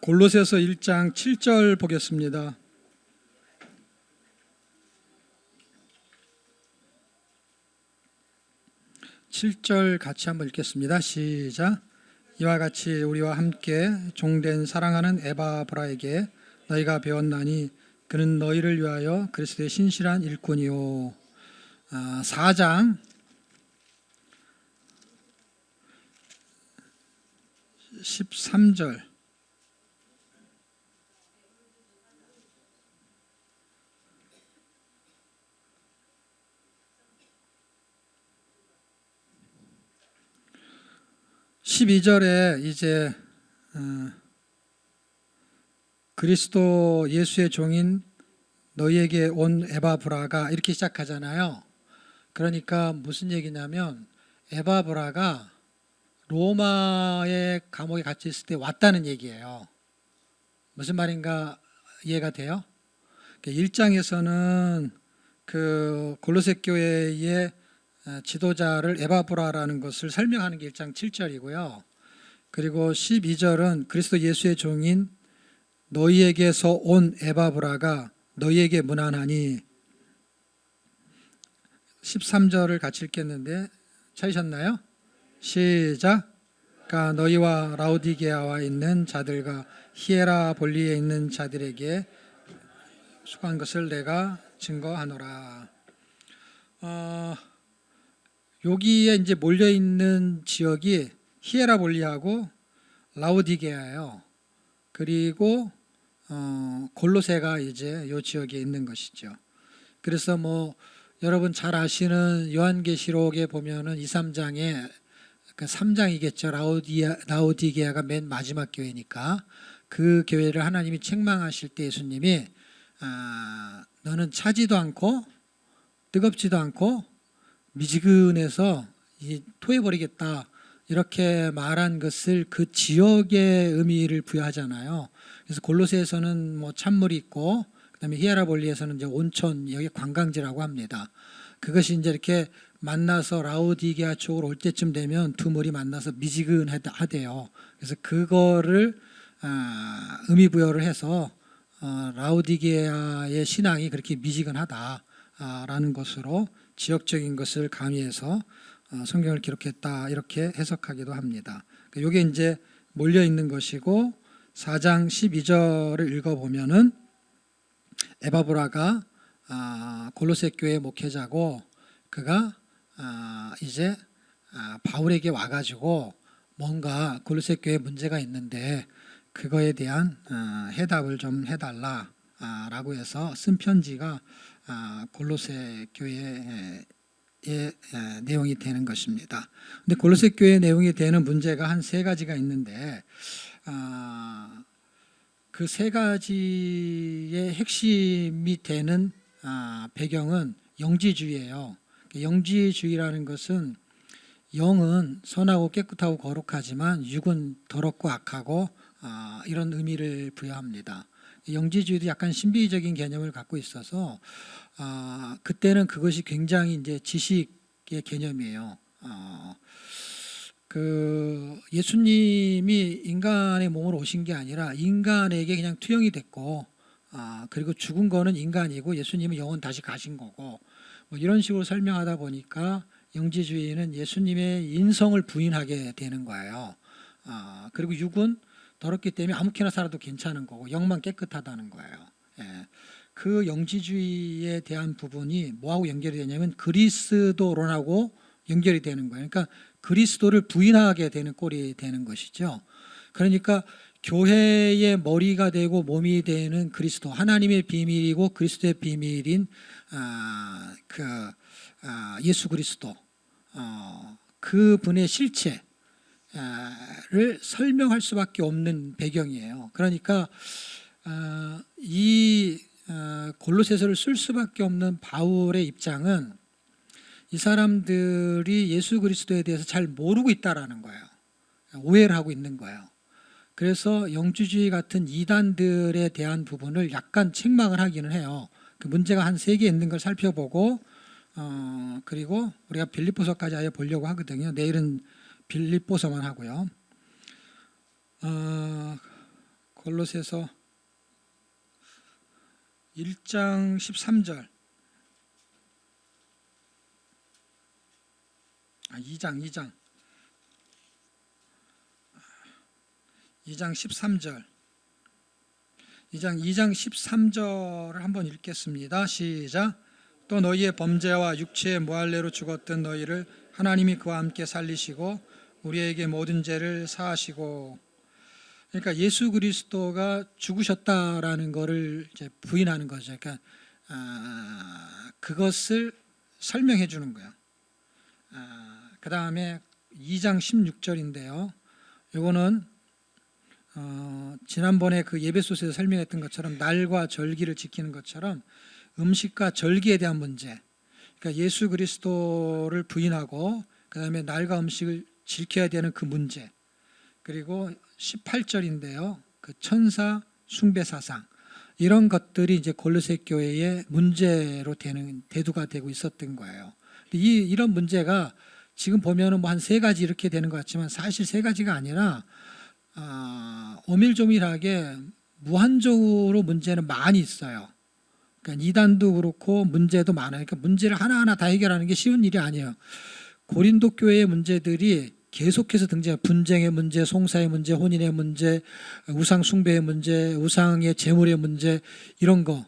골로새서 1장 7절 보겠습니다. (7절) 같이 한번 읽겠습니다. 시작. 이와 같이 우리와 함께 종된 사랑하는 에바브라에게 너희가 배웠나니 그는 너희를 위하여 그리스도의 신실한 일꾼이요. 4장 13절. (12절에) 이제 그리스도 예수의 종인 너희에게 온 에바브라가 이렇게 시작하잖아요. 그러니까 무슨 얘기냐면 에바브라가 로마의 감옥에 갇혀 있을 때 왔다는 얘기예요. 무슨 말인가 이해가 돼요? 1장에서는 그 골로새 교회의 지도자를 에바브라라는 것을 설명하는 게 1장 7절이고요. 그리고 12절은 그리스도 예수의 종인 너희에게서 온 에바브라가 너희에게 문안하니, 13절을 같이 읽겠는데 찾으셨나요? 시작. 그러니까 너희와 라오디게아와 있는 자들과 히에라볼리에 있는 자들에게 수고한 것을 내가 증거하노라. 여기에 이제 몰려 있는 지역이 히에라볼리하고 라오디게아예요. 그리고 골로새가 이제 이 지역에 있는 것이죠. 그래서 여러분 잘 아시는 요한계시록에 보면은 2, 3장에 그 3장이겠죠. 라오디게아가 맨 마지막 교회니까 그 교회를 하나님이 책망하실 때 예수님이 너는 차지도 않고 뜨겁지도 않고 미지근해서 토해버리겠다 이렇게 말한 것을 그 지역의 의미를 부여하잖아요. 그래서 골로새에서는 찬물이 있고 그다음에 히에라볼리에서는 이제 온천, 여기 관광지라고 합니다. 그것이 이제 이렇게 만나서 라오디게아 쪽으로 올 때쯤 되면 두 물이 만나서 미지근하대요. 그래서 그거를 의미 부여를 해서 라오디게아의 신앙이 그렇게 미지근하다라는 것으로 지역적인 것을 가미해서 성경을 기록했다 이렇게 해석하기도 합니다. 이게 이제 몰려 있는 것이고 4장 12절을 읽어보면은 에바브라가 골로새 교회 목회자고 그가 이제 바울에게 와가지고 뭔가 골로새 교회 문제가 있는데 그거에 대한 해답을 좀 해달라라고 해서 쓴 편지가 골로새 교회의 내용이 되는 것입니다. 근데 골로새 교회 내용이 되는 문제가 한 세 가지가 있는데 그 세 가지의 핵심이 되는 배경은 영지주의예요. 영지주의라는 것은 영은 선하고 깨끗하고 거룩하지만 육은 더럽고 악하고 이런 의미를 부여합니다. 영지주의도 약간 신비적인 개념을 갖고 있어서 그때는 그것이 굉장히 이제 지식의 개념이에요. 그 예수님이 인간의 몸으로 오신 게 아니라 인간에게 그냥 투영이 됐고 그리고 죽은 거는 인간이고 예수님은 영원 다시 가신 거고 이런 식으로 설명하다 보니까 영지주의는 예수님의 인성을 부인하게 되는 거예요. 그리고 육은 더럽기 때문에 아무렇게나 살아도 괜찮은 거고 영만 깨끗하다는 거예요. 그 영지주의에 대한 부분이 뭐하고 연결이 되냐면 그리스도론하고 연결이 되는 거예요. 그러니까 그리스도를 부인하게 되는 꼴이 되는 것이죠. 그러니까 교회의 머리가 되고 몸이 되는 그리스도, 하나님의 비밀이고 그리스도의 비밀인 예수 그리스도, 그분의 실체를 설명할 수밖에 없는 배경이에요. 그러니까 이 골로새서를 쓸 수밖에 없는 바울의 입장은 이 사람들이 예수 그리스도에 대해서 잘 모르고 있다라는 거예요. 오해를 하고 있는 거예요. 그래서 영지주의 같은 이단들에 대한 부분을 약간 책망을 하기는 해요. 그 문제가 한 3개 있는 걸 살펴보고 그리고 우리가 빌립보서까지 아예 보려고 하거든요. 내일은 빌립보서만 하고요. 골로새서 1장 13절 2장 13절 2장 13절을 한번 읽겠습니다. 시작. 또 너희의 범죄와 육체의 모할례로 죽었던 너희를 하나님이 그와 함께 살리시고 우리에게 모든 죄를 사하시고. 그러니까 예수 그리스도가 죽으셨다라는 것을 이제 부인하는 거죠. 그러니까 그것을 설명해 주는 거예요. 그 다음에 2장 16절인데요. 이거는 지난번에 그 예배소서에서 설명했던 것처럼 날과 절기를 지키는 것처럼 음식과 절기에 대한 문제, 그러니까 예수 그리스도를 부인하고 그 다음에 날과 음식을 지켜야 되는 그 문제, 그리고 18절인데요. 그 천사 숭배 사상, 이런 것들이 이제 골로새 교회의 문제로 되는 대두가 되고 있었던 거예요. 이런 문제가 지금 보면은 뭐 한 세 가지 이렇게 되는 것 같지만 사실 세 가지가 아니라 오밀조밀하게 무한적으로 문제는 많이 있어요. 그러니까 이단도 그렇고 문제도 많아요. 그러니까 문제를 하나하나 다 해결하는 게 쉬운 일이 아니에요. 고린도 교회의 문제들이 계속해서 등장해요. 분쟁의 문제, 송사의 문제, 혼인의 문제, 우상 숭배의 문제, 우상의 제물의 문제, 이런 거.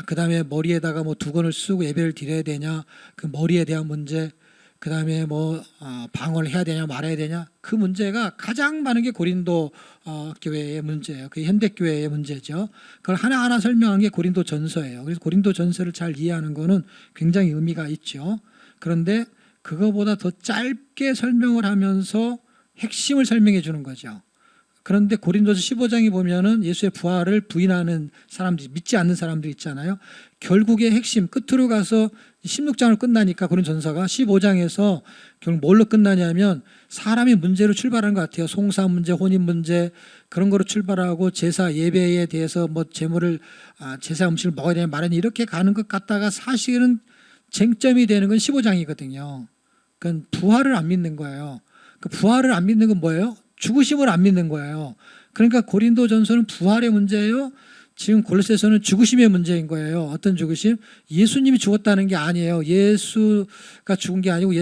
그 다음에 머리에다가 뭐 두건을 쓰고 예배를 드려야 되냐, 그 머리에 대한 문제, 그 다음에 뭐 방언을 해야 되냐 말아야 되냐, 그 문제가 가장 많은 게 고린도 교회의 문제예요. 그게 현대교회의 문제죠. 그걸 하나하나 설명한 게 고린도 전서예요. 그래서 고린도 전서를 잘 이해하는 거는 굉장히 의미가 있죠. 그런데 그거보다 더 짧게 설명을 하면서 핵심을 설명해 주는 거죠. 그런데 고린도서 15장에 보면은 예수의 부활을 부인하는 사람들이, 믿지 않는 사람들이 있잖아요. 결국의 핵심 끝으로 가서 16장을 끝나니까 고린도전서가 15장에서 결국 뭘로 끝나냐면 사람의 문제로 출발하는 것 같아요. 송사 문제, 혼인 문제, 그런 거로 출발하고 제사 예배에 대해서 뭐 제물을 제사 음식을 먹어야 되냐 말아야 되냐 이렇게 가는 것 같다가 사실은 쟁점이 되는 건 15장이거든요. 그건 부활을 안 믿는 거예요. 그 부활을 안 믿는 건 뭐예요? 죽으심을 안 믿는 거예요. 그러니까 고린도전서는 부활의 문제예요. 지금 골로새서는 죽으심의 문제인 거예요. 어떤 죽으심? 예수님이 죽었다는 게 아니에요. 예수가 죽은 게 아니고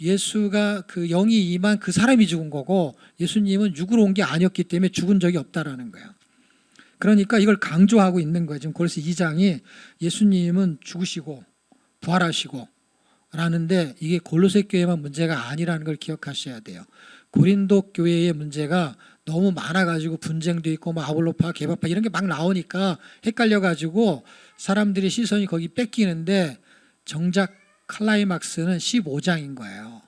예수가 그 영이 임한 그 사람이 죽은 거고 예수님은 육으로 온 게 아니었기 때문에 죽은 적이 없다라는 거예요. 그러니까 이걸 강조하고 있는 거예요. 지금 골로새 2장이 예수님은 죽으시고 부활하시고 라는데 이게 골로새 교회만 문제가 아니라는 걸 기억하셔야 돼요. 고린도 교회의 문제가 너무 많아가지고 분쟁도 있고 뭐 아볼로파, 개바파 이런 게 막 나오니까 헷갈려가지고 사람들의 시선이 거기 뺏기는데 정작 클라이막스는 15장인 거예요.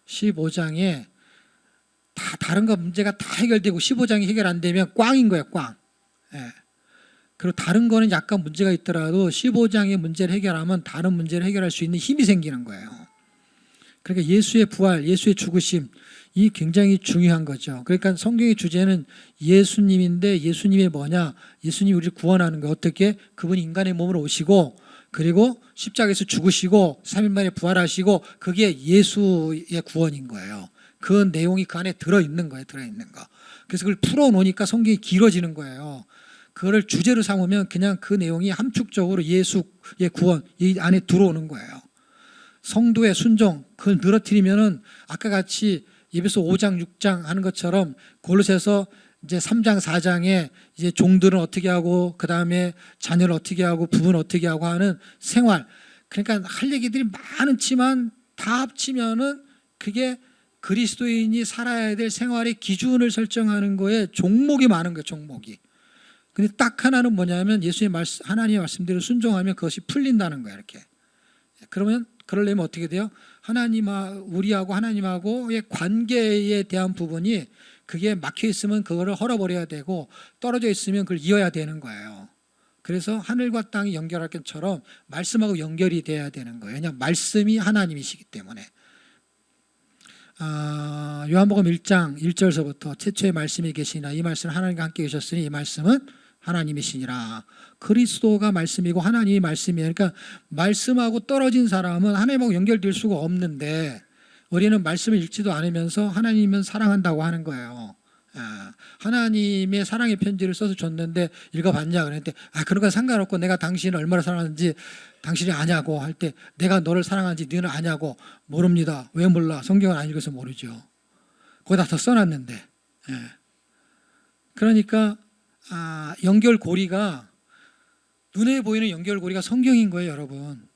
15장에 다 다른 거 문제가 다 해결되고 15장이 해결 안 되면 꽝인 거예요, 꽝. 예. 그리고 다른 거는 약간 문제가 있더라도 15장의 문제를 해결하면 다른 문제를 해결할 수 있는 힘이 생기는 거예요. 그러니까 예수의 부활, 예수의 죽으심, 이 굉장히 중요한 거죠. 그러니까 성경의 주제는 예수님인데 예수님이 뭐냐? 예수님이 우리를 구원하는 거. 어떻게? 그분이 인간의 몸으로 오시고 그리고 십자가에서 죽으시고 3일 만에 부활하시고 그게 예수의 구원인 거예요. 그 내용이 그 안에 들어있는 거예요. 들어있는 거. 그래서 그걸 풀어놓으니까 성경이 길어지는 거예요. 그거를 주제로 삼으면 그냥 그 내용이 함축적으로 예수의 구원 이 안에 들어오는 거예요. 성도의 순종 그걸 늘어뜨리면은 아까 같이 예배소 5장 6장 하는 것처럼 골로새서 이제 3장 4장에 이제 종들은 어떻게 하고 그 다음에 자녀를 어떻게 하고 부부는 어떻게 하고 하는 생활, 그러니까 할 얘기들이 많지만 다 합치면은 그게 그리스도인이 살아야 될 생활의 기준을 설정하는 거에 종목이 많은 거예요. 종목이. 근데 딱 하나는 뭐냐면 예수의 말씀, 하나님의 말씀대로 순종하면 그것이 풀린다는 거예요. 이렇게. 그러면 그러려면 어떻게 돼요? 우리하고 하나님하고의 관계에 대한 부분이 그게 막혀 있으면 그거를 헐어버려야 되고 떨어져 있으면 그걸 이어야 되는 거예요. 그래서 하늘과 땅이 연결할 것처럼 말씀하고 연결이 돼야 되는 거예요. 왜냐하면 말씀이 하나님이시기 때문에. 요한복음 1장 1절서부터 최초의 말씀이 계시나 이 말씀은 하나님과 함께 계셨으니 이 말씀은 하나님이시니라. 그리스도가 말씀이고 하나님이 말씀이에요. 그러니까 말씀하고 떨어진 사람은 하나님하고 연결될 수가 없는데 우리는 말씀을 읽지도 않으면서 하나님은 사랑한다고 하는 거예요. 하나님의 사랑의 편지를 써서 줬는데 읽어봤냐 그랬는데 그런 건 상관없고 내가 당신을 얼마나 사랑하는지 당신이 아냐고 할 때 내가 너를 사랑하는지 너는 아냐고 모릅니다. 왜 몰라? 성경을 안 읽어서 모르죠. 거기다 더 써놨는데. 그러니까 연결고리가 눈에 보이는 연결고리가 성경인 거예요, 여러분.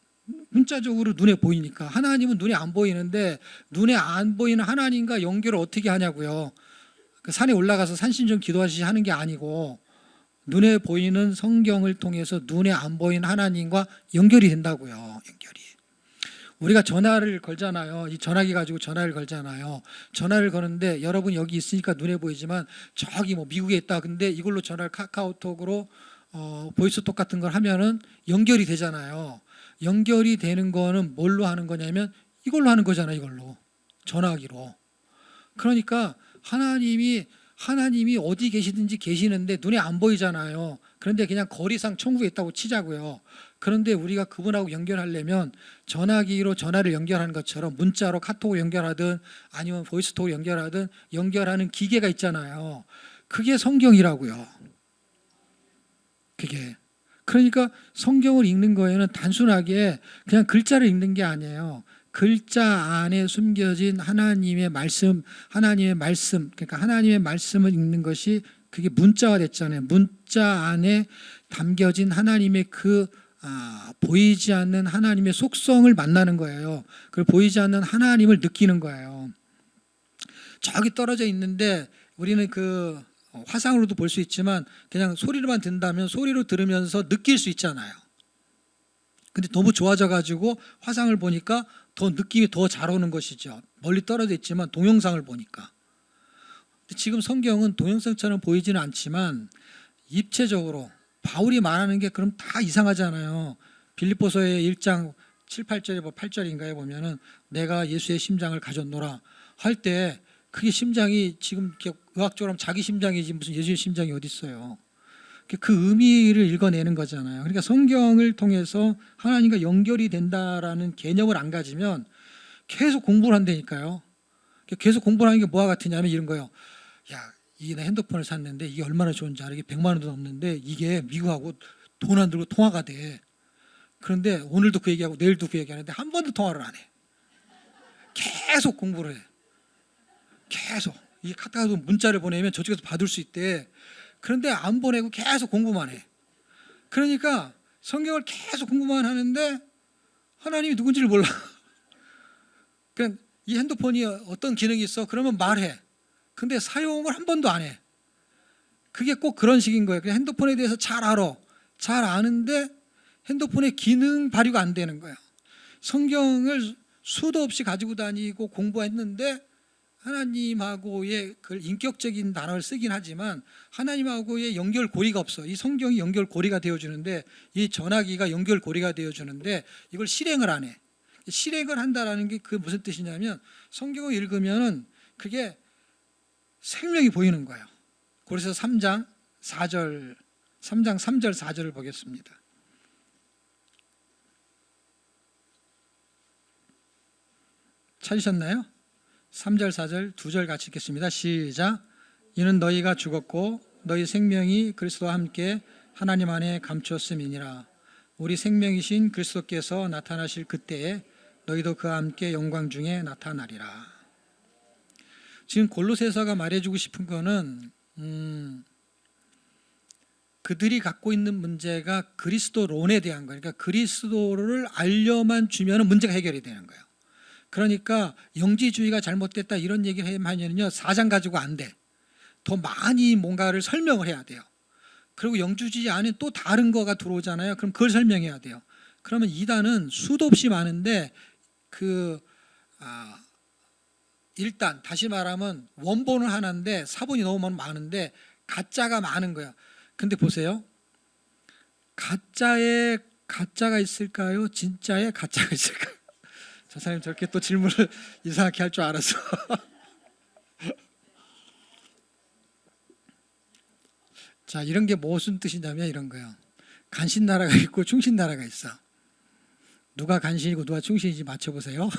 문자적으로 눈에 보이니까. 하나님은 눈에 안 보이는데 눈에 안 보이는 하나님과 연결을 어떻게 하냐고요. 그 산에 올라가서 산신령 기도하시지 하는 게 아니고 눈에 보이는 성경을 통해서 눈에 안 보이는 하나님과 연결이 된다고요. 연결이. 우리가 전화를 걸잖아요. 이 전화기 가지고 전화를 걸잖아요. 전화를 거는데 여러분 여기 있으니까 눈에 보이지만 저기 뭐 미국에 있다. 근데 이걸로 전화를 카카오톡으로 보이스톡 같은 걸 하면은 연결이 되잖아요. 연결이 되는 거는 뭘로 하는 거냐면 이걸로 하는 거잖아요. 이걸로. 전화기로. 그러니까 하나님이 어디 계시든지 계시는데 눈에 안 보이잖아요. 그런데 그냥 거리상 천국에 있다고 치자고요. 그런데 우리가 그분하고 연결하려면 전화기로 전화를 연결하는 것처럼 문자로 카톡을 연결하든 아니면 보이스톡을 연결하든 연결하는 기계가 있잖아요. 그게 성경이라고요. 그게. 그러니까 성경을 읽는 거에는 단순하게 그냥 글자를 읽는 게 아니에요. 글자 안에 숨겨진 하나님의 말씀, 그러니까 하나님의 말씀을 읽는 것이 그게 문자가 됐잖아요. 문자 안에 담겨진 하나님의 보이지 않는 하나님의 속성을 만나는 거예요. 그리고 보이지 않는 하나님을 느끼는 거예요. 저기 떨어져 있는데 우리는 화상으로도 볼 수 있지만 그냥 소리로만 듣는다면 소리로 들으면서 느낄 수 있잖아요. 근데 너무 좋아져 가지고 화상을 보니까 더 느낌이 더 잘 오는 것이죠. 멀리 떨어져 있지만 동영상을 보니까. 지금 성경은 동영상처럼 보이지는 않지만 입체적으로 바울이 말하는 게 그럼 다 이상하잖아요. 빌립보서의 1장 7, 8절에 8절인가에 보면은 내가 예수의 심장을 가졌노라 할 때 그게 심장이 지금 의학적으로 하면 자기 심장이지 무슨 예수의 심장이 어디 있어요. 그 의미를 읽어내는 거잖아요. 그러니까 성경을 통해서 하나님과 연결이 된다라는 개념을 안 가지면 계속 공부를 한다니까요. 계속 공부를 하는 게 뭐와 같으냐면 이런 거예요. 야, 나 핸드폰을 샀는데 이게 얼마나 좋은지 알아? 이게 100만 원도 넘는데 이게 미국하고 돈 안 들고 통화가 돼. 그런데 오늘도 그 얘기하고 내일도 그 얘기하는데 한 번도 통화를 안 해. 계속 공부를 해. 계속. 이 카카오톡 문자를 보내면 저쪽에서 받을 수 있대. 그런데 안 보내고 계속 공부만 해. 그러니까 성경을 계속 공부만 하는데 하나님이 누군지를 몰라. 그러니까 이 핸드폰이 어떤 기능이 있어? 그러면 말해. 근데 사용을 한 번도 안 해. 그게 꼭 그런 식인 거예요. 그냥 핸드폰에 대해서 잘 알아. 잘 아는데 핸드폰의 기능 발휘가 안 되는 거예요. 성경을 수도 없이 가지고 다니고 공부했는데 하나님하고의 그 인격적인 단어를 쓰긴 하지만 하나님하고의 연결고리가 없어. 이 성경이 연결고리가 되어주는데 이 전화기가 연결고리가 되어주는데 이걸 실행을 안 해. 실행을 한다라는 게 그 무슨 뜻이냐면 성경을 읽으면 그게 생명이 보이는 거예요. 그래서 3장 3절 4절을 보겠습니다. 찾으셨나요? 3절 4절 두 절 같이 읽겠습니다. 시작. 이는 너희가 죽었고 너희 생명이 그리스도와 함께 하나님 안에 감추었음이니라. 우리 생명이신 그리스도께서 나타나실 그때에 너희도 그와 함께 영광 중에 나타나리라. 지금 골로새서가 말해주고 싶은 거는 그들이 갖고 있는 문제가 그리스도론에 대한 거예요. 그러니까 그리스도를 알려만 주면 문제가 해결이 되는 거예요. 그러니까 영지주의가 잘못됐다 이런 얘기를 하면요 4장 가지고 안 돼. 더 많이 뭔가를 설명을 해야 돼요. 그리고 영지주의 안에 또 다른 거가 들어오잖아요. 그럼 그걸 설명해야 돼요. 그러면 이단은 수도 없이 많은데 일단 다시 말하면 원본은 하나인데 사본이 너무 많은데 가짜가 많은 거예요. 근데 보세요. 가짜에 가짜가 있을까요? 진짜에 가짜가 있을까요? 저 사람이 저렇게 또 질문을 이상하게 할 줄 알았어. 자, 이런 게 무슨 뜻이냐면 이런 거예요. 간신나라가 있고 충신나라가 있어. 누가 간신이고 누가 충신인지 맞춰보세요.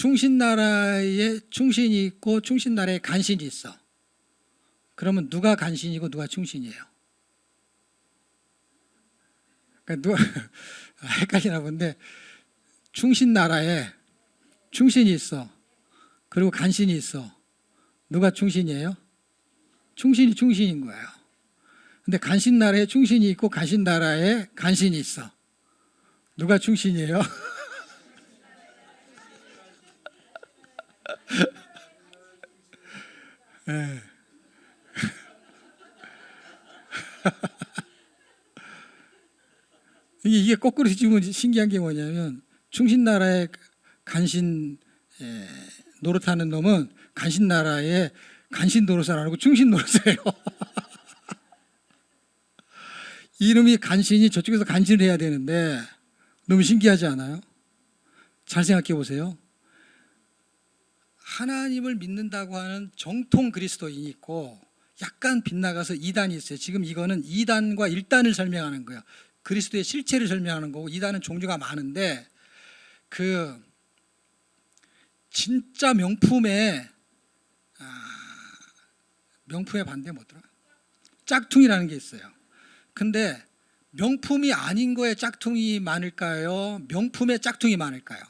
충신나라에 충신이 있고 충신나라에 간신이 있어. 그러면 누가 간신이고 누가 충신이에요? 그러니까 누가 헷갈리나 본데, 충신나라에 충신이 있어. 그리고 간신이 있어. 누가 충신이에요? 충신이 충신인 거예요. 근데 간신나라에 충신이 있고 간신나라에 간신이 있어. 누가 충신이에요? 네. 이게 거꾸로 뒤집으면 신기한 게 뭐냐면, 충신나라에 간신 노릇하는 놈은 간신나라에 간신 노릇을 안 하고 충신 노릇을 해요. 이놈이 간신이 저쪽에서 간신을 해야 되는데 너무 신기하지 않아요? 잘 생각해 보세요. 하나님을 믿는다고 하는 정통 그리스도인이 있고 약간 빗나가서 이단이 있어요. 지금 이거는 이단과 일단을 설명하는 거예요. 그리스도의 실체를 설명하는 거고, 이단은 종류가 많은데 그 진짜 명품의 반대 뭐더라? 짝퉁이라는 게 있어요. 근데 명품이 아닌 거에 짝퉁이 많을까요? 명품에 짝퉁이 많을까요?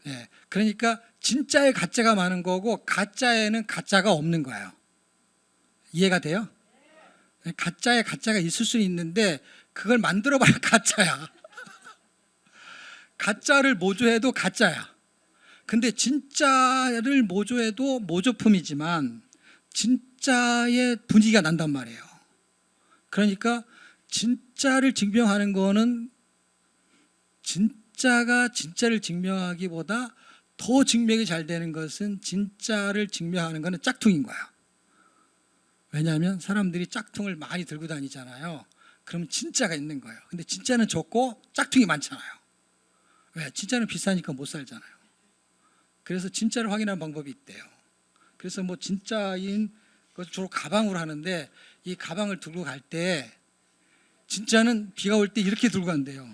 네, 그러니까 진짜에 가짜가 많은 거고 가짜에는 가짜가 없는 거예요. 이해가 돼요? 가짜에 가짜가 있을 수는 있는데 그걸 만들어봐야 가짜야. 가짜를 모조해도 가짜야. 근데 진짜를 모조해도 모조품이지만 진짜의 분위기가 난단 말이에요. 그러니까 진짜를 증명하는 거는 진짜가 진짜를 증명하기보다 더 증명이 잘 되는 것은 진짜를 증명하는 거는 짝퉁인 거야. 왜냐하면 사람들이 짝퉁을 많이 들고 다니잖아요. 그럼 진짜가 있는 거예요. 근데 진짜는 적고 짝퉁이 많잖아요. 왜? 진짜는 비싸니까 못 살잖아요. 그래서 진짜를 확인하는 방법이 있대요. 그래서 뭐 진짜인 것 주로 가방으로 하는데, 이 가방을 들고 갈 때 진짜는 비가 올 때 이렇게 들고 간대요.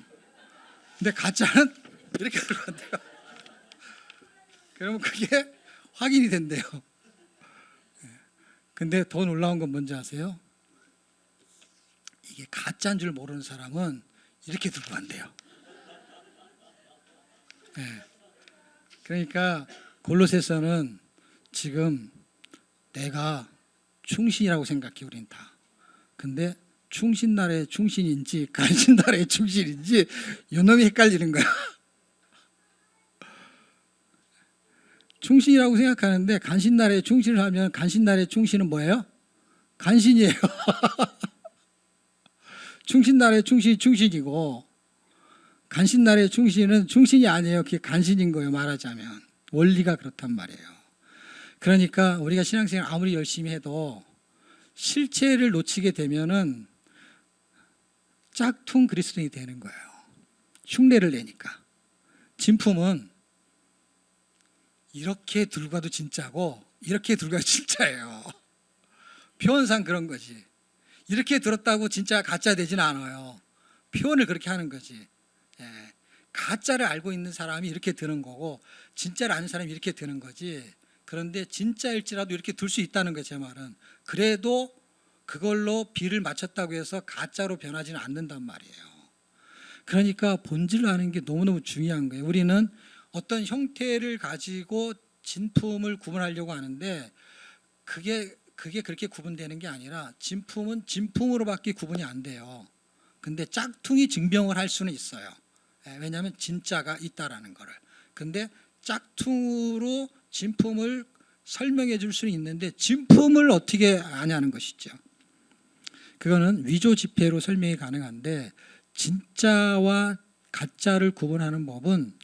근데 가짜는 이렇게 들고 간대요. 그러면 그게 확인이 된대요. 근데 더 놀라운 건 뭔지 아세요? 이게 가짜인 줄 모르는 사람은 이렇게 들고 간대요. 네. 그러니까 골로새서는 지금 내가 충신이라고 생각해, 우린 다. 근데 충신나라의 충신인지 간신나라의 충신인지 이놈이 헷갈리는 거야. 충신이라고 생각하는데 간신나라의 충신을 하면 간신나라의 충신은 뭐예요? 간신이에요. 충신나라의 충신이 충신이고 간신나라의 충신은 충신이 아니에요. 그게 간신인 거예요, 말하자면. 원리가 그렇단 말이에요. 그러니까 우리가 신앙생활 아무리 열심히 해도 실체를 놓치게 되면은 짝퉁 그리스도인이 되는 거예요. 흉내를 내니까. 진품은 이렇게 들고 가도 진짜고 이렇게 들고 가도 진짜예요. 표현상 그런 거지. 이렇게 들었다고 진짜 가짜 되지는 않아요. 표현을 그렇게 하는 거지. 예. 가짜를 알고 있는 사람이 이렇게 드는 거고 진짜를 아는 사람이 이렇게 드는 거지. 그런데 진짜일지라도 이렇게 들 수 있다는 거예요, 제 말은. 그래도 그걸로 비를 맞췄다고 해서 가짜로 변하지는 않는단 말이에요. 그러니까 본질을 아는 게 너무너무 중요한 거예요. 우리는 어떤 형태를 가지고 진품을 구분하려고 하는데 그게 그렇게 구분되는 게 아니라 진품은 진품으로밖에 구분이 안 돼요. 근데 짝퉁이 증명을 할 수는 있어요. 왜냐하면 진짜가 있다라는 거를. 근데 짝퉁으로 진품을 설명해 줄 수는 있는데 진품을 어떻게 아냐는 것이죠. 그거는 위조 지폐로 설명이 가능한데 진짜와 가짜를 구분하는 법은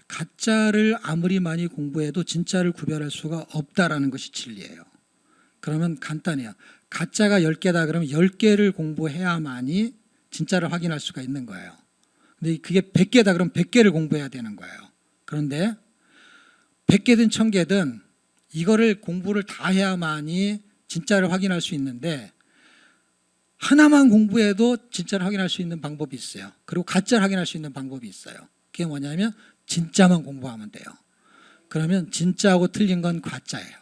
가짜를 아무리 많이 공부해도 진짜를 구별할 수가 없다라는 것이 진리예요. 그러면 간단해요. 가짜가 10개다 그러면 10개를 공부해야만이 진짜를 확인할 수가 있는 거예요. 근데 그게 100개다 그러면 100개를 공부해야 되는 거예요. 그런데 100개든 1000개든 이거를 공부를 다 해야만이 진짜를 확인할 수 있는데 하나만 공부해도 진짜를 확인할 수 있는 방법이 있어요. 그리고 가짜를 확인할 수 있는 방법이 있어요. 그게 뭐냐면 진짜만 공부하면 돼요. 그러면 진짜하고 틀린 건 가짜예요.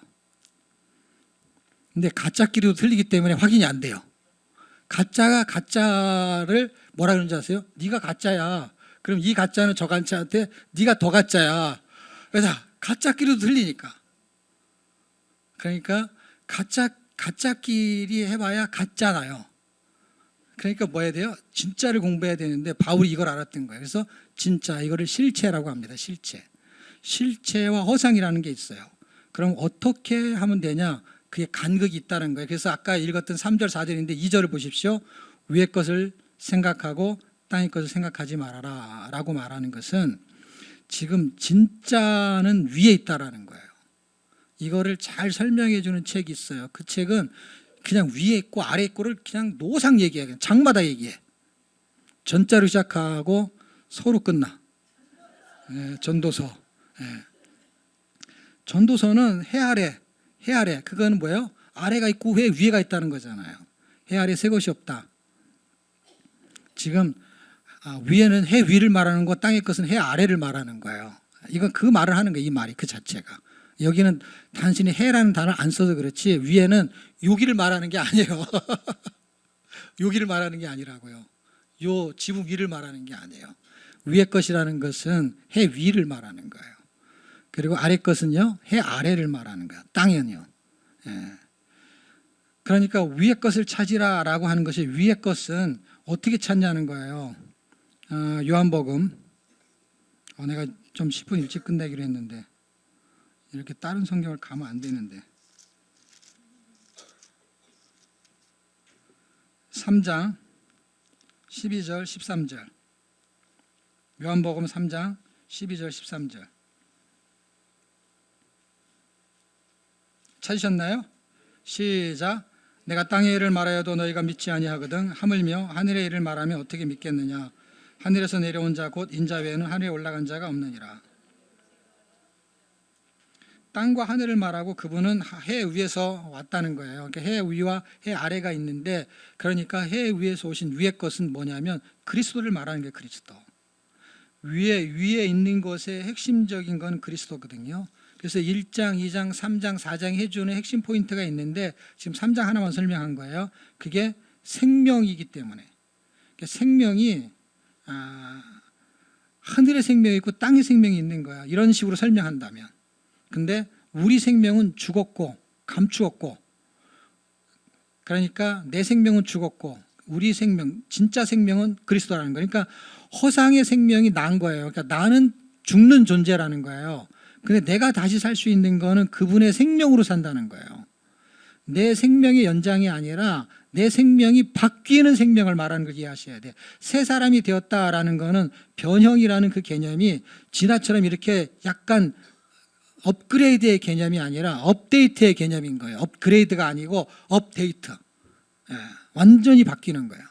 근데 가짜끼리도 틀리기 때문에 확인이 안 돼요. 가짜가 가짜를 뭐라 그러는지 아세요? 네가 가짜야. 그럼 이 가짜는 저 가짜한테 네가 더 가짜야. 그래서 가짜끼리도 틀리니까. 그러니까 가짜끼리 해봐야 가짜나요. 그러니까 뭐 해야 돼요? 진짜를 공부해야 되는데 바울이 이걸 알았던 거예요. 그래서 진짜 이거를 실체라고 합니다. 실체와 허상이라는 게 있어요. 그럼 어떻게 하면 되냐? 그게 간극이 있다는 거예요. 그래서 아까 읽었던 3절 4절인데 2절을 보십시오. 위의 것을 생각하고 땅의 것을 생각하지 말아라 라고 말하는 것은 지금 진짜는 위에 있다라는 거예요. 이거를 잘 설명해 주는 책이 있어요. 그 책은 그냥 위에 있고 아래 있고를 그냥 노상 얘기해. 그냥 장마다 얘기해. 전자로 시작하고 서로 끝나. 전도서. 전도서는 해 아래. 그거는 뭐예요? 아래가 있고 위에가 있다는 거잖아요. 해 아래 새 것이 없다. 지금 위에는 해 위를 말하는 거, 땅의 것은 해 아래를 말하는 거예요. 이건 그 말을 하는 거예요. 이 말이 그 자체가. 여기는 단순히 해라는 단어를 안 써서 그렇지 위에는 여기를 말하는 게 아니에요. 여기를 말하는 게 아니라고요. 요 지붕 위를 말하는 게 아니에요. 위의 것이라는 것은 해 위를 말하는 거예요. 그리고 아래 것은요, 해 아래를 말하는 거예요. 땅은요. 그러니까 위의 것을 찾으라라고 하는 것이 위의 것은 어떻게 찾냐는 거예요. 요한복음. 내가 좀 10분 일찍 끝내기로 했는데 이렇게 다른 성경을 가면 안 되는데 3장 12절 13절 요한복음 3장 12절 13절 찾으셨나요? 시작. 내가 땅의 일을 말하여도 너희가 믿지 아니하거든 하물며 하늘의 일을 말하면 어떻게 믿겠느냐. 하늘에서 내려온 자 곧 인자 외에는 하늘에 올라간 자가 없느니라. 땅과 하늘을 말하고 그분은 해 위에서 왔다는 거예요. 그러니까 해 위와 해 아래가 있는데 그러니까 해 위에서 오신 위의 것은 뭐냐면 그리스도를 말하는 게 그리스도. 위에 있는 것의 핵심적인 건 그리스도거든요. 그래서 1장, 2장, 3장, 4장 해주는 핵심 포인트가 있는데 지금 3장 하나만 설명한 거예요. 그게 생명이기 때문에. 그러니까 생명이 하늘의 생명이 있고 땅의 생명이 있는 거야. 이런 식으로 설명한다면. 근데 우리 생명은 죽었고 감추었고 그러니까 내 생명은 죽었고 우리 생명, 진짜 생명은 그리스도라는 거예요. 그러니까 허상의 생명이 난 거예요. 그러니까 나는 죽는 존재라는 거예요. 근데 내가 다시 살 수 있는 거는 그분의 생명으로 산다는 거예요. 내 생명의 연장이 아니라 내 생명이 바뀌는 생명을 말하는 걸 이해하셔야 돼요. 새 사람이 되었다라는 거는 변형이라는 그 개념이 진화처럼 이렇게 약간 업그레이드의 개념이 아니라 업데이트의 개념인 거예요. 업그레이드가 아니고 업데이트. 완전히 바뀌는 거예요.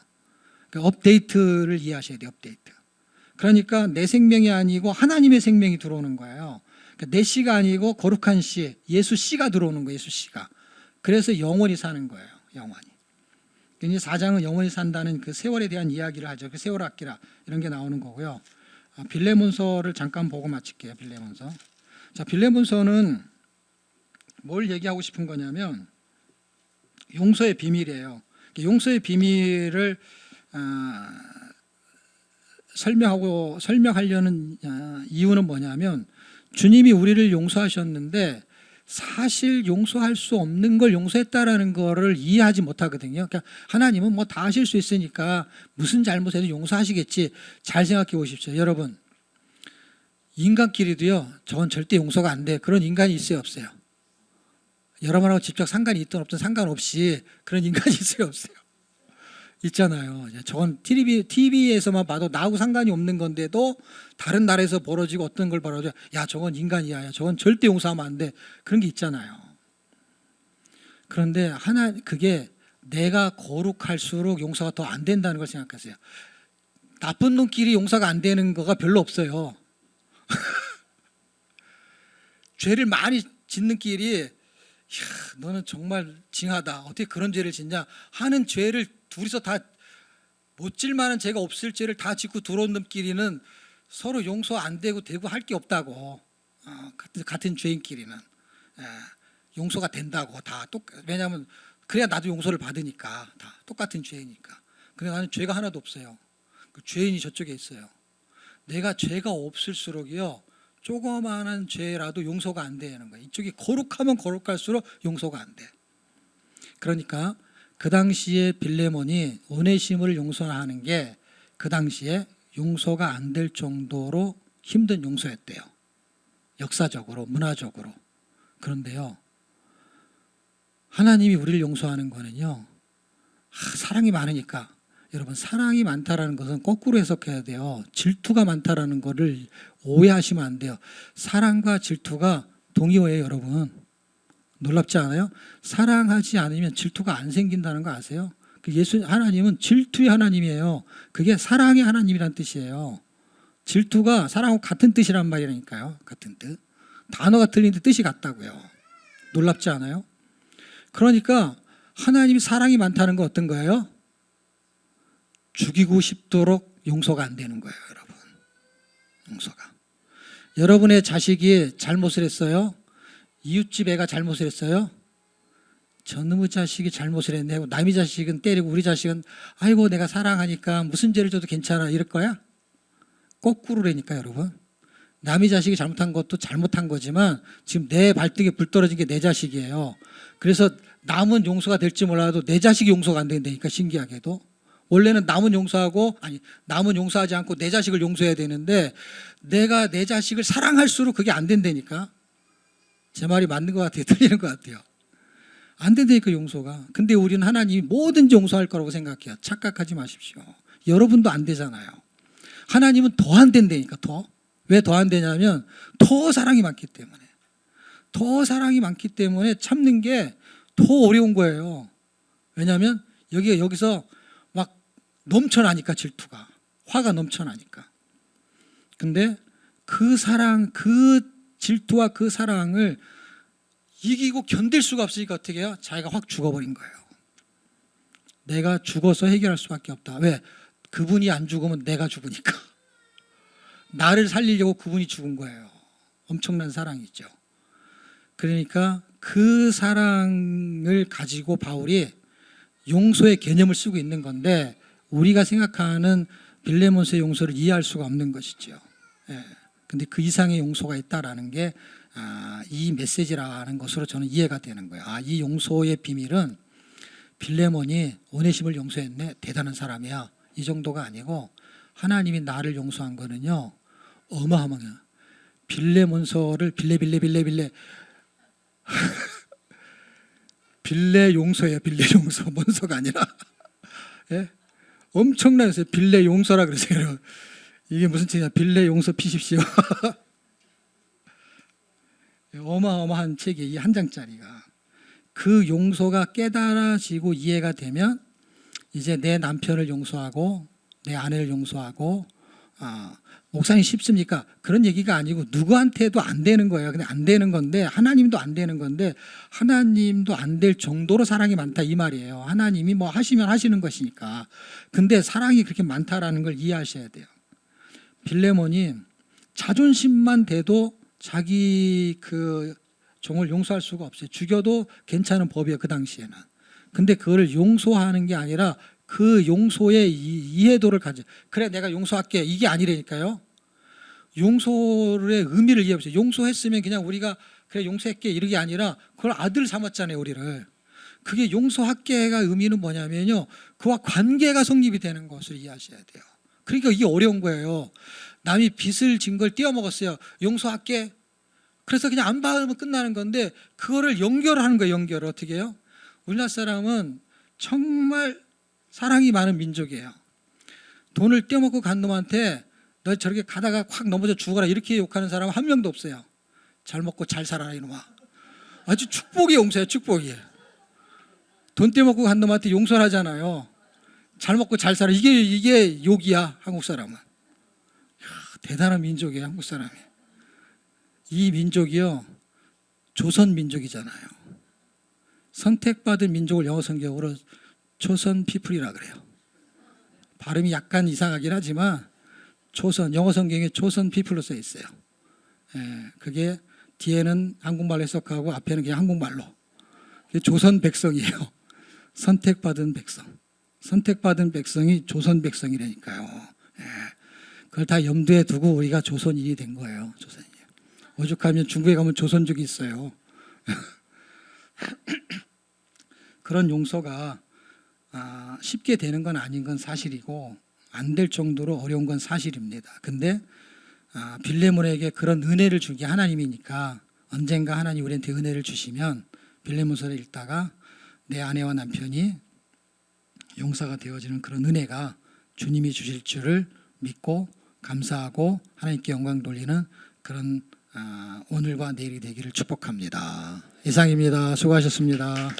그러니까 업데이트를 이해하셔야 돼요. 업데이트. 그러니까 내 생명이 아니고 하나님의 생명이 들어오는 거예요. 그러니까 내 씨가 아니고 거룩한 씨, 예수 씨가 들어오는 거예요. 예수 씨가. 그래서 영원히 사는 거예요. 영원히. 이제 4장은 영원히 산다는 그 세월에 대한 이야기를 하죠. 그 세월 아끼라 이런 게 나오는 거고요. 빌레몬서를 잠깐 보고 마칠게요. 빌레몬서. 자, 빌레몬서는 뭘 얘기하고 싶은 거냐면 용서의 비밀이에요. 용서의 비밀을 설명하려는 이유는 뭐냐면 주님이 우리를 용서하셨는데 사실 용서할 수 없는 걸 용서했다라는 거를 이해하지 못하거든요. 그러니까 하나님은 뭐 다 하실 수 있으니까 무슨 잘못해도 용서하시겠지. 잘 생각해 보십시오. 여러분, 인간끼리도요, 저건 절대 용서가 안 돼. 그런 인간이 있어요, 없어요? 여러분하고 직접 상관이 있든 없든 상관없이 그런 인간이 있어요, 없어요? 있잖아요. 저건 TV에서만 봐도 나하고 상관이 없는 건데도 다른 나라에서 벌어지고 어떤 걸 벌어져. 야, 저건 인간이야. 야, 저건 절대 용서하면 안 돼. 그런 게 있잖아요. 그런데 그게 내가 거룩할수록 용서가 더 안 된다는 걸 생각하세요. 나쁜 놈끼리 용서가 안 되는 거가 별로 없어요. 죄를 많이 짓는 끼리 너는 정말 징하다. 어떻게 그런 죄를 짓냐 하는 죄를 둘이서 다 못 질 만한 죄가 없을 죄를 다 짓고 들어온 놈끼리는 서로 용서 안 되고 할 게 없다고. 같은 죄인끼리는 용서가 된다고 다 왜냐하면 그래야 나도 용서를 받으니까 다 똑같은 죄이니까. 근데 나는 죄가 하나도 없어요. 그 죄인이 저쪽에 있어요. 내가 죄가 없을수록이요 조그마한 죄라도 용서가 안 되는 거예요. 이쪽이 거룩하면 거룩할수록 용서가 안 돼. 그러니까 그 당시에 빌레몬이 오네시모를 용서하는 게 그 당시에 용서가 안 될 정도로 힘든 용서였대요. 역사적으로, 문화적으로. 그런데요, 하나님이 우리를 용서하는 거는요, 사랑이 많으니까. 여러분, 사랑이 많다라는 것은 거꾸로 해석해야 돼요. 질투가 많다라는 것을 오해하시면 안 돼요. 사랑과 질투가 동의어예요, 여러분. 놀랍지 않아요? 사랑하지 않으면 질투가 안 생긴다는 거 아세요? 하나님은 질투의 하나님이에요. 그게 사랑의 하나님이란 뜻이에요. 질투가 사랑하고 같은 뜻이란 말이라니까요. 같은 뜻. 단어가 틀린데 뜻이 같다고요. 놀랍지 않아요? 그러니까 하나님이 사랑이 많다는 건 어떤 거예요? 죽이고 싶도록 용서가 안 되는 거예요, 여러분. 용서가. 여러분의 자식이 잘못을 했어요? 이웃집 애가 잘못을 했어요? 저놈의 자식이 잘못을 했네 하고 남의 자식은 때리고 우리 자식은 아이고 내가 사랑하니까 무슨 죄를 져도 괜찮아 이럴 거야? 거꾸로라니까 여러분. 남의 자식이 잘못한 것도 잘못한 거지만 지금 내 발등에 불 떨어진 게 내 자식이에요. 그래서 남은 용서가 될지 몰라도 내 자식이 용서가 안 된다니까 신기하게도. 원래는 남은 용서하지 않고 내 자식을 용서해야 되는데 내가 내 자식을 사랑할수록 그게 안 된다니까. 제 말이 맞는 것 같아요? 틀리는 것 같아요? 안 된다니까 용서가. 근데 우리는 하나님이 뭐든지 용서할 거라고 생각해요. 착각하지 마십시오. 여러분도 안 되잖아요. 하나님은 더 안 된다니까 더. 왜 더 안 되냐면 더 사랑이 많기 때문에. 더 사랑이 많기 때문에 참는 게 더 어려운 거예요. 왜냐하면 여기서 막 넘쳐나니까 질투가. 화가 넘쳐나니까. 근데 그 사랑, 그 질투와 그 사랑을 이기고 견딜 수가 없으니까 어떻게 해요? 자기가 확 죽어버린 거예요. 내가 죽어서 해결할 수밖에 없다. 왜? 그분이 안 죽으면 내가 죽으니까. 나를 살리려고 그분이 죽은 거예요. 엄청난 사랑이죠. 그러니까 그 사랑을 가지고 바울이 용서의 개념을 쓰고 있는 건데 우리가 생각하는 빌레몬스의 용서를 이해할 수가 없는 것이죠. 근데 그 이상의 용서가 있다라는 게 이 메시지라는 것으로 저는 이해가 되는 거예요. 이 용서의 비밀은 빌레몬이 오네시모를 용서했네. 대단한 사람이야. 이 정도가 아니고 하나님이 나를 용서한 거는요. 어마어마해요. 빌레몬서를 빌레 빌레 용서예요. 빌레 용서. 뭔서가 아니라. 예? 엄청나요. 빌레 용서라 그러세요. 이게 무슨 책이냐. 빌레 용서 피십시오. 어마어마한 책이 이 한 장짜리가. 그 용서가 깨달아지고 이해가 되면 이제 내 남편을 용서하고 내 아내를 용서하고 목사님 쉽습니까? 그런 얘기가 아니고 누구한테도 안 되는 거예요. 근데 안 되는 건데 하나님도 안 되는 건데 하나님도 안 될 정도로 사랑이 많다 이 말이에요. 하나님이 뭐 하시면 하시는 것이니까. 근데 사랑이 그렇게 많다라는 걸 이해하셔야 돼요. 빌레몬이 자존심만 돼도 자기 그 종을 용서할 수가 없어요. 죽여도 괜찮은 법이에요. 그 당시에는. 근데 그거를 용서하는 게 아니라 그 용서의 이해도를 가져. 그래 내가 용서할게. 이게 아니라니까요. 용서의 의미를 이해해보세요. 용서했으면 그냥 우리가 그래 용서할게 이렇게 아니라 그걸 아들 삼았잖아요. 우리를. 그게 용서할게가 의미는 뭐냐면요. 그와 관계가 성립이 되는 것을 이해하셔야 돼요. 그러니까 이게 어려운 거예요. 남이 빚을 진 걸 떼어먹었어요. 용서할게. 그래서 그냥 안 받으면 끝나는 건데 그거를 연결하는 거예요. 연결을 어떻게 해요? 우리나라 사람은 정말 사랑이 많은 민족이에요. 돈을 떼어먹고 간 놈한테 너 저렇게 가다가 확 넘어져 죽어라 이렇게 욕하는 사람은 한 명도 없어요. 잘 먹고 잘 살아라 이놈아. 아주 축복의 용서예요. 축복이. 돈 떼어먹고 간 놈한테 용서를 하잖아요. 잘 먹고 잘 살아. 이게 욕이야. 한국 사람은. 대단한 민족이에요. 한국 사람이. 이 민족이요. 조선 민족이잖아요. 선택받은 민족을 영어 성경으로 초선 피플이라 그래요. 발음이 약간 이상하긴 하지만 초선, 영어 성경에 초선 피플로 써 있어요. 그게 뒤에는 한국말로 해석하고 앞에는 그냥 한국말로. 그게 조선 백성이에요. 선택받은 백성. 선택받은 백성이 조선 백성이라니까요. 그걸 다 염두에 두고 우리가 조선인이 된 거예요. 조선인. 오죽하면 중국에 가면 조선족이 있어요. 그런 용서가 쉽게 되는 건 아닌 건 사실이고 안 될 정도로 어려운 건 사실입니다. 근데 빌레몬에게 그런 은혜를 준 게 하나님이니까 언젠가 하나님 우리한테 은혜를 주시면 빌레몬서를 읽다가 내 아내와 남편이 용사가 되어지는 그런 은혜가 주님이 주실 줄을 믿고 감사하고 하나님께 영광 돌리는 그런 오늘과 내일이 되기를 축복합니다. 이상입니다. 수고하셨습니다.